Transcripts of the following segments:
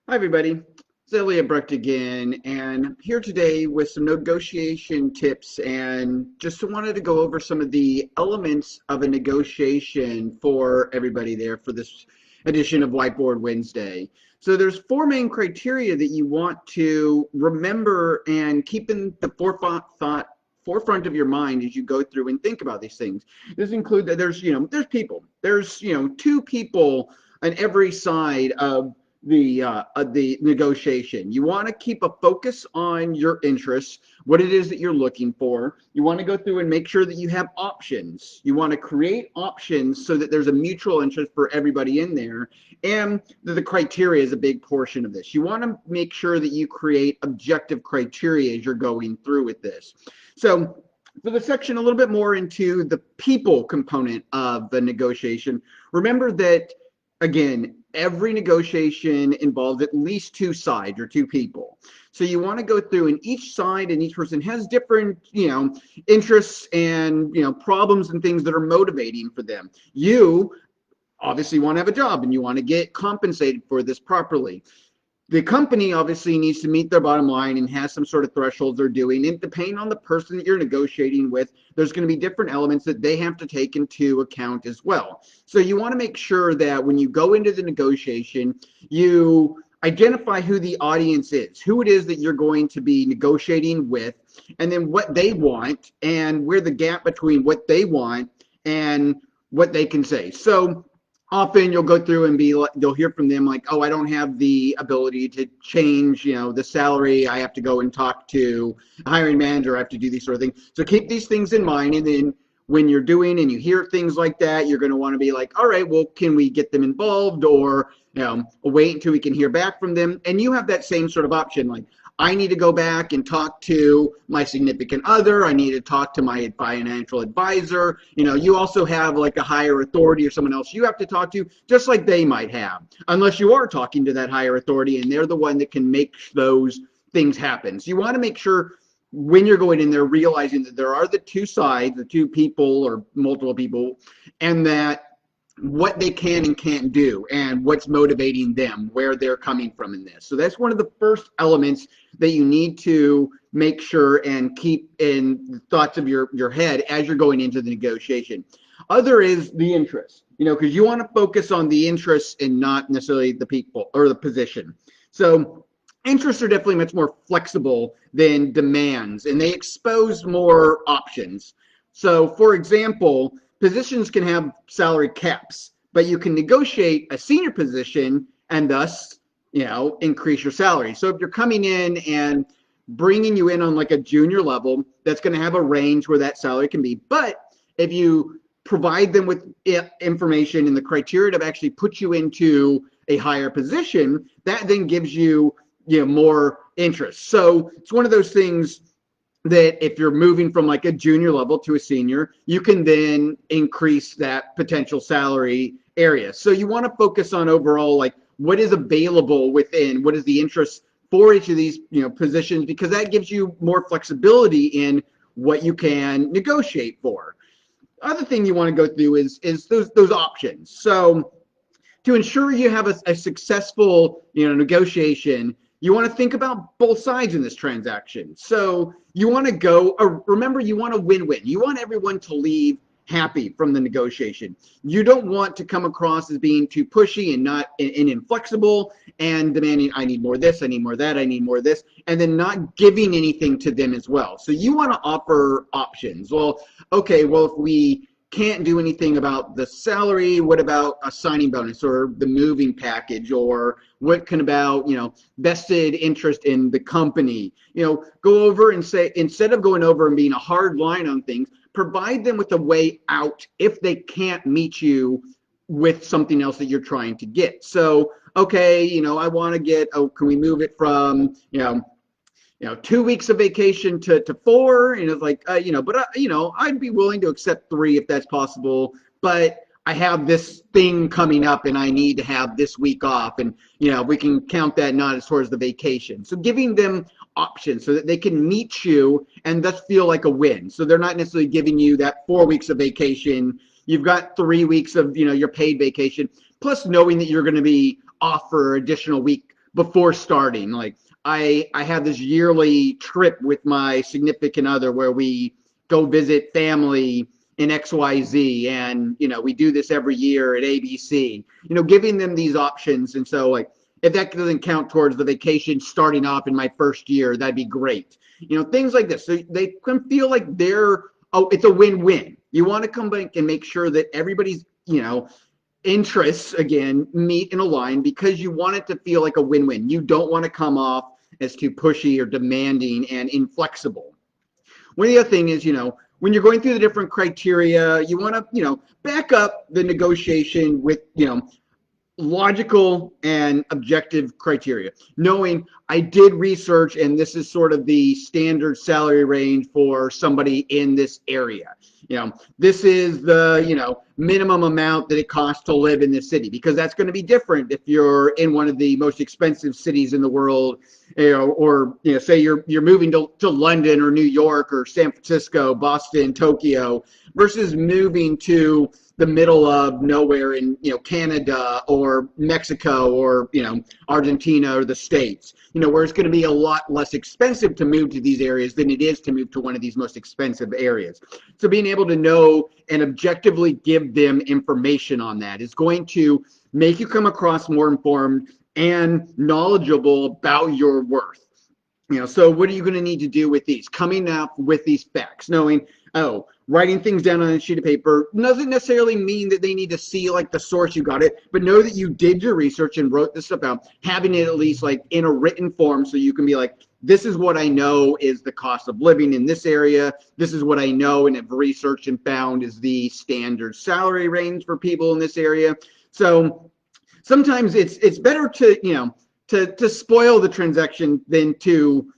Hi, everybody. It's Elliot Brecht again, and I'm here today with some negotiation tips and just wanted to go over some of the elements of a negotiation for everybody there for this edition of Whiteboard Wednesday. So there's four main criteria that you want to remember and keep in the forefront of your mind as you go through and think about these things. This include that there's people. There's two people on every side of the negotiation. You want to keep a focus on your interests, what it is that you're looking for. You want to go through and make sure that you have options. You want to create options so that there's a mutual interest for everybody in there. And the criteria is a big portion of this. You want to make sure that you create objective criteria as you're going through with this. So for the section a little bit more into the people component of the negotiation, remember that, again, every negotiation involves at least two sides or two people. So you want to go through, and each side and each person has different, interests and, problems and things that are motivating for them. You obviously want to have a job and you want to get compensated for this properly. The company obviously needs to meet their bottom line and has some sort of thresholds they're doing. And depending on the person that you're negotiating with, there's going to be different elements that they have to take into account as well. So you want to make sure that when you go into the negotiation, you identify who the audience is, who it is that you're going to be negotiating with, and then what they want and where the gap between what they want and what they can say. So often you'll go through and be like, you'll hear from them like, oh, I don't have the ability to change, the salary. I have to go and talk to a hiring manager. I have to do these sort of things. So keep these things in mind. And then when you're doing and you hear things like that, you're going to want to be like, all right, well, can we get them involved, or wait until we can hear back from them? And you have that same sort of option, like, I need to go back and talk to my significant other. I need to talk to my financial advisor. You also have like a higher authority or someone else you have to talk to, just like they might have, unless you are talking to that higher authority and they're the one that can make those things happen. So you want to make sure when you're going in there, realizing that there are the two sides, the two people or multiple people, and that what they can and can't do and what's motivating them, where they're coming from in this. So that's one of the first elements that you need to make sure and keep in the thoughts of your head as you're going into the negotiation. Other is the interest, because you want to focus on the interests and not necessarily the people or the position. So interests are definitely much more flexible than demands, and they expose more options. So for example, positions can have salary caps, but you can negotiate a senior position and thus, increase your salary. So if you're coming in and bringing you in on like a junior level, that's going to have a range where that salary can be. But if you provide them with information and the criteria to actually put you into a higher position, that then gives you, more interest. So it's one of those things that if you're moving from like a junior level to a senior, you can then increase that potential salary area. So you want to focus on overall, like, what is available within, what is the interest for each of these, positions, because that gives you more flexibility in what you can negotiate for. Other thing you want to go through is those options. So to ensure you have a successful, negotiation, you want to think about both sides in this transaction. So you want to remember, you want a win-win. You want everyone to leave happy from the negotiation. You don't want to come across as being too pushy and not and inflexible and demanding, I need more of this, I need more of that, I need more of this, and then not giving anything to them as well. So you want to offer options. Well, okay, well, if we can't do anything about the salary, what about a signing bonus or the moving package, or what can about, vested interest in the company? Go over and say, instead of going over and being a hard line on things, provide them with a way out if they can't meet you with something else that you're trying to get. So, okay, I want to get, can we move it from, 2 weeks of vacation to 4, and it's like, but I'd be willing to accept 3 if that's possible, but I have this thing coming up and I need to have this week off, and we can count that not as towards the vacation. So giving them options so that they can meet you and thus feel like a win. So they're not necessarily giving you that 4 weeks of vacation. You've got 3 weeks of your paid vacation, plus knowing that you're going to be off for additional week before starting. Like I have this yearly trip with my significant other where we go visit family in XYZ, and we do this every year at ABC. Giving them these options, and so like if that doesn't count towards the vacation starting off in my first year, that'd be great. Things like this, so they can feel like it's a win-win. You want to come back and make sure that everybody's interests again meet and align, because you want it to feel like a win-win. You don't want to come off as too pushy or demanding and inflexible. One of the other thing is, when you're going through the different criteria, you want to, back up the negotiation with, logical and objective criteria, knowing I did research and this is sort of the standard salary range for somebody in this area. This is the minimum amount that it costs to live in this city, because that's going to be different if you're in one of the most expensive cities in the world, or say you're moving to London or New York or San Francisco, Boston, Tokyo, versus moving to the middle of nowhere in Canada or Mexico or Argentina or the States, where it's going to be a lot less expensive to move to these areas than it is to move to one of these most expensive areas. So being able to know and objectively give them information on that is going to make you come across more informed and knowledgeable about your worth. So what are you going to need to do with these? Coming up with these facts, knowing, writing things down on a sheet of paper doesn't necessarily mean that they need to see like the source you got it, but know that you did your research and wrote this stuff out, having it at least like in a written form, so you can be like, this is what I know is the cost of living in this area. This is what I know and have researched and found is the standard salary range for people in this area. So sometimes it's better to, to spoil the transaction than to,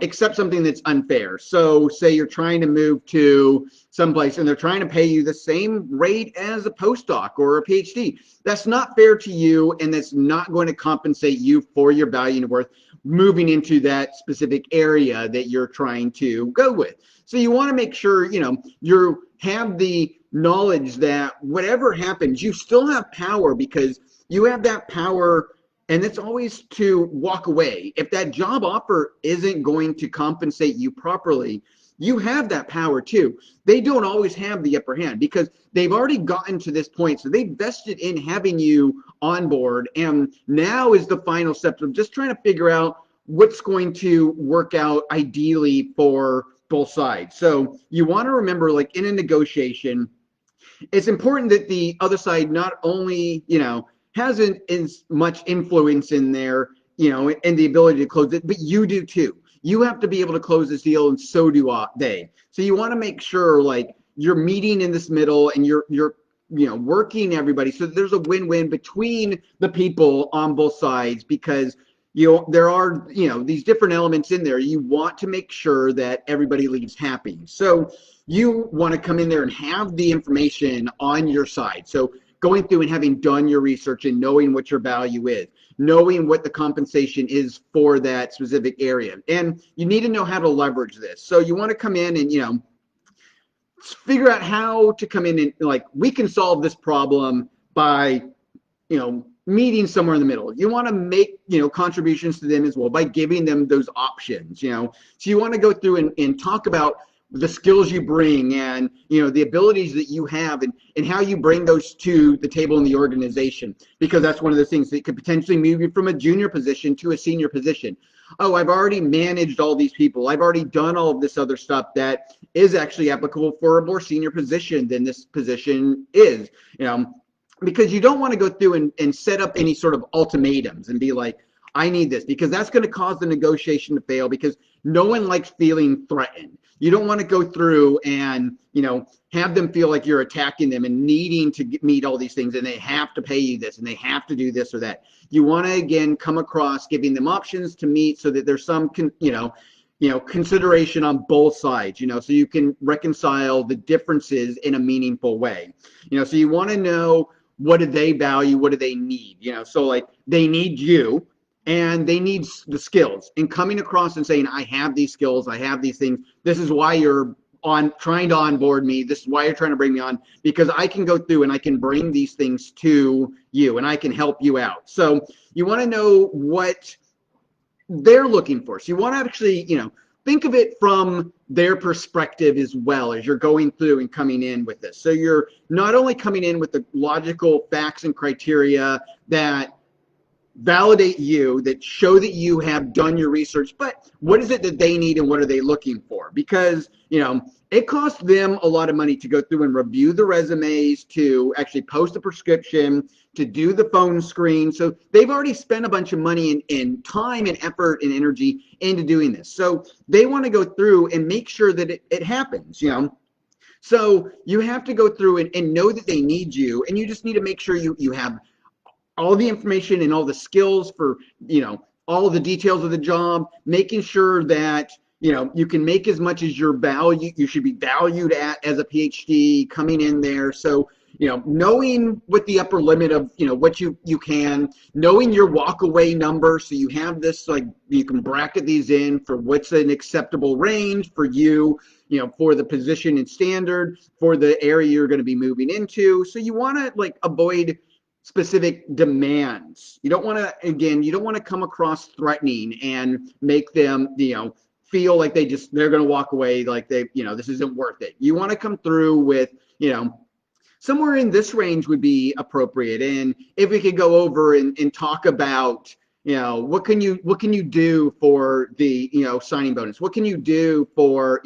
accept something that's unfair. So say you're trying to move to someplace and they're trying to pay you the same rate as a postdoc or a PhD. That's not fair to you, and that's not going to compensate you for your value and worth moving into that specific area that you're trying to go with. So you want to make sure, you have the knowledge that whatever happens, you still have power, because you have that power. And it's always to walk away. If that job offer isn't going to compensate you properly, you have that power too. They don't always have the upper hand because they've already gotten to this point. So they vested in having you on board. And now is the final step of just trying to figure out what's going to work out ideally for both sides. So you want to remember, like in a negotiation, it's important that the other side not only, hasn't as much influence in there, and the ability to close it, but you do too. You have to be able to close this deal, and so do they. So you want to make sure like you're meeting in this middle, and you're working everybody so that there's a win-win between the people on both sides, because there are these different elements in there. You want to make sure that everybody leaves happy. So you want to come in there and have the information on your side. So going through and having done your research and knowing what your value is, knowing what the compensation is for that specific area. And you need to know how to leverage this. So you want to come in and, figure out how to come in and like, we can solve this problem by, meeting somewhere in the middle. You want to make, contributions to them as well by giving them those options, So you want to go through and talk about the skills you bring and the abilities that you have and how you bring those to the table in the organization, because that's one of the things that could potentially move you from a junior position to a senior position. Oh, I've already managed all these people. I've already done all of this other stuff that is actually applicable for a more senior position than this position is, because you don't want to go through and set up any sort of ultimatums and be like, I need this, because that's going to cause the negotiation to fail, because no one likes feeling threatened. You don't want to go through and, have them feel like you're attacking them and needing to meet all these things and they have to pay you this and they have to do this or that. You want to, again, come across giving them options to meet so that there's some, consideration on both sides, so you can reconcile the differences in a meaningful way. So you want to know, what do they value? What do they need? So like they need you. And they need the skills, and coming across and saying, I have these skills, I have these things. This is why you're on trying to onboard me. This is why you're trying to bring me on, because I can go through and I can bring these things to you and I can help you out. So you want to know what they're looking for. So you want to actually, think of it from their perspective as well as you're going through and coming in with this. So you're not only coming in with the logical facts and criteria that validate you, that show that you have done your research, but what is it that they need and what are they looking for? Because, it costs them a lot of money to go through and review the resumes, to actually post a prescription, to do the phone screen. So they've already spent a bunch of money in time and effort and energy into doing this. So they want to go through and make sure that it happens, So you have to go through and know that they need you, and you just need to make sure you have all the information and all the skills for, all the details of the job, making sure that, you can make as much as your value, you should be valued at as a PhD coming in there. So, knowing what the upper limit of, what you can, knowing your walk away number. So you have this, like, you can bracket these in for what's an acceptable range for you, for the position and standard, for the area you're going to be moving into. So you want to avoid specific demands. You don't want to come across threatening and make them, feel like they're going to walk away like this isn't worth it. You want to come through with, somewhere in this range would be appropriate. And if we could go over and talk about, what can you do for the, signing bonus? What can you do for,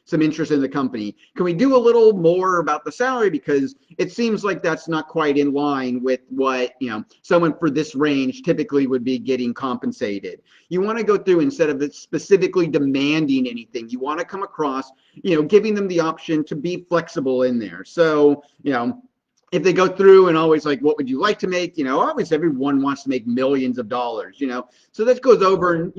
some interest in the company? Can we do a little more about the salary? Because it seems like that's not quite in line with what, someone for this range typically would be getting compensated. You want to go through, instead of specifically demanding anything, you want to come across, giving them the option to be flexible in there. So, if they go through and always like, what would you like to make? Always everyone wants to make millions of dollars, So that goes over and,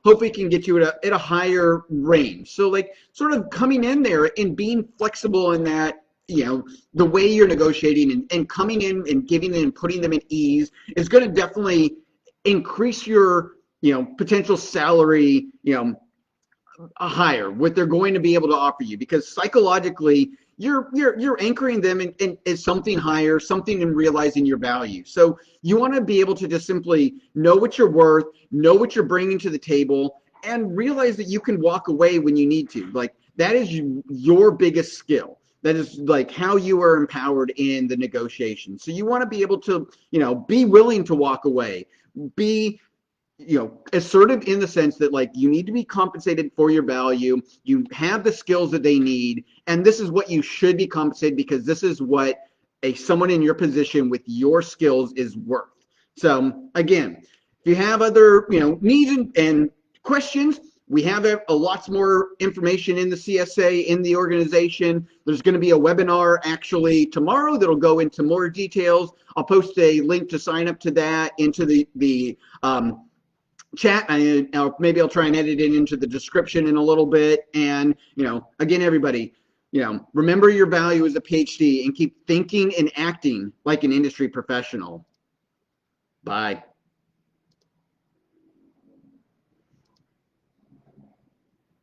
hopefully can get you at a higher range. So sort of coming in there and being flexible in that, the way you're negotiating and coming in and giving them and putting them at ease is going to definitely increase your, potential salary, higher, what they're going to be able to offer you, because psychologically you're anchoring them in something higher, something in realizing your value. So you want to be able to just simply know what you're worth, know what you're bringing to the table, and realize that you can walk away when you need to. That is your biggest skill. That is how you are empowered in the negotiation. So you want to be able to, be willing to walk away, be assertive in the sense that you need to be compensated for your value. You have the skills that they need, and this is what you should be compensated, because this is what someone in your position with your skills is worth. So again, if you have other needs and questions, we have a lots more information in the CSA, in the organization. There's going to be a webinar actually tomorrow that'll go into more details. I'll post a link to sign up to that into the chat, and maybe I'll try and edit it into the description in a little bit. And again, everybody, remember your value as a PhD and keep thinking and acting like an industry professional. Bye.